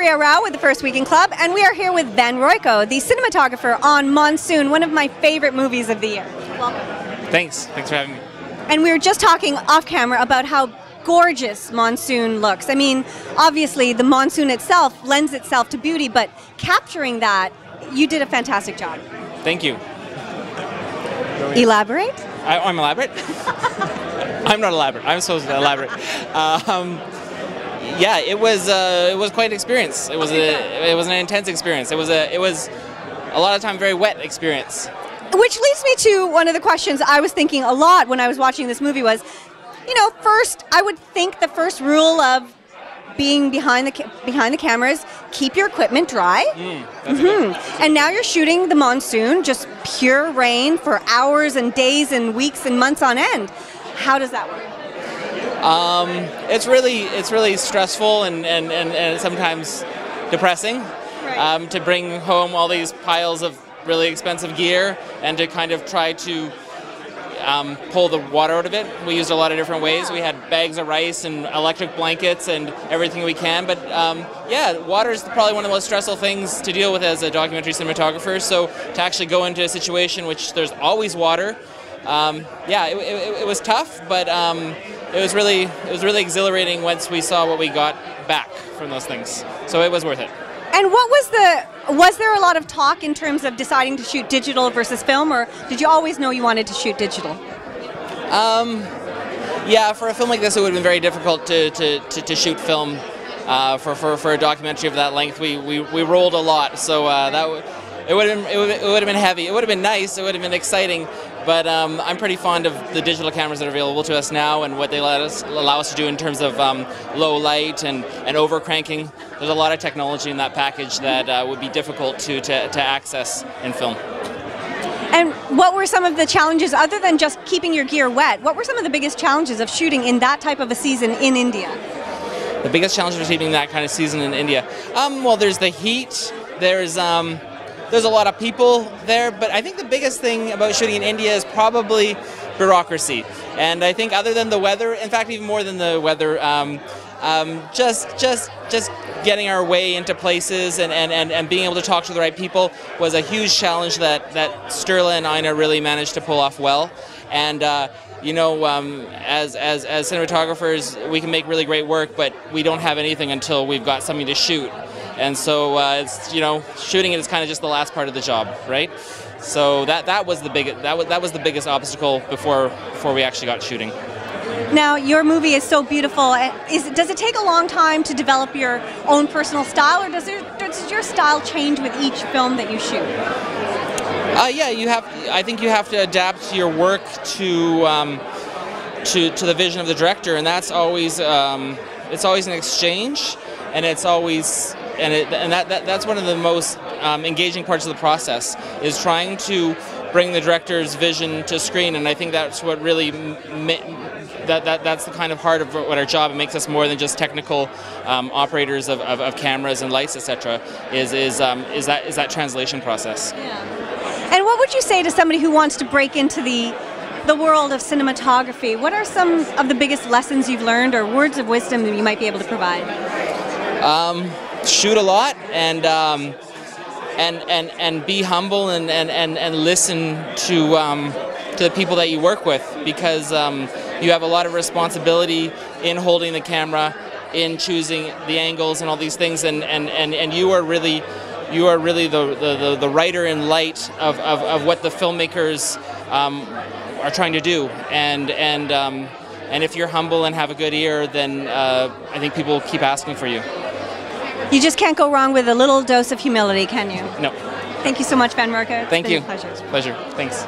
Victoria Rao with the First Weekend Club, and we are here with Van Royko, the cinematographer on Monsoon, one of my favorite movies of the year. Welcome. Thanks for having me. And we were just talking off camera about how gorgeous Monsoon looks. I mean, obviously the Monsoon itself lends itself to beauty, but capturing that, you did a fantastic job. Thank you. Elaborate? I'm elaborate? I'm not elaborate. I'm supposed to elaborate. Yeah, it was quite an experience. It was an intense experience. It was a lot of time very wet experience. Which leads me to one of the questions I was thinking a lot when I was watching this movie was, you know, first I would think the first rule of being behind the cameras, keep your equipment dry. And now you're shooting the Monsoon, just pure rain for hours and days and weeks and months on end. How does that work? It's really stressful and sometimes depressing, right. To bring home all these piles of really expensive gear and to kind of try to pull the water out of it. We used a lot of different ways. We had bags of rice and electric blankets and everything we can. But yeah, water is probably one of the most stressful things to deal with as a documentary cinematographer. So to actually go into a situation which there's always water, yeah, it was tough, but it was really exhilarating once we saw what we got back from those things. So it was worth it. And was there a lot of talk in terms of deciding to shoot digital versus film, or did you always know you wanted to shoot digital? Yeah, for a film like this, it would have been very difficult to shoot film. For a documentary of that length, we rolled a lot, so it would have been heavy. It would have been nice. It would have been exciting. But I'm pretty fond of the digital cameras that are available to us now and what they allow us to do in terms of low light and over-cranking. There's a lot of technology in that package that would be difficult to access in film. And what were some of the challenges, other than just keeping your gear wet, what were some of the biggest challenges of shooting in that type of a season in India? The biggest challenge of shooting that kind of season in India? Well, there's the heat, there's a lot of people there, but I think the biggest thing about shooting in India is probably bureaucracy. And I think other than the weather, in fact even more than the weather, just getting our way into places and being able to talk to the right people was a huge challenge that Sturla and Ina really managed to pull off well. And you know, as cinematographers, we can make really great work, but we don't have anything until we've got something to shoot. And so it's, you know, shooting it is kind of just the last part of the job, right? So that was the biggest obstacle before we actually got shooting. Now, your movie is so beautiful. Does it take a long time to develop your own personal style, or does your style change with each film that you shoot? Yeah, I think you have to adapt your work to the vision of the director, and that's always it's always an exchange, and it's always that's one of the most engaging parts of the process, is trying to bring the director's vision to screen. And I think that's what really that's the kind of heart of what our job. It makes us more than just technical operators of cameras and lights, etc. Is that translation process. Yeah. And what would you say to somebody who wants to break into the world of cinematography? What are some of the biggest lessons you've learned, or words of wisdom that you might be able to provide? Shoot a lot and be humble and listen to the people that you work with, because you have a lot of responsibility in holding the camera, in choosing the angles and all these things, and you are really the writer in light of what the filmmakers are trying to do, and if you're humble and have a good ear, then I think people will keep asking for you. You just can't go wrong with a little dose of humility, can you? No. Thank you so much, Van Royko. Thank you. Pleasure. Pleasure. Thanks.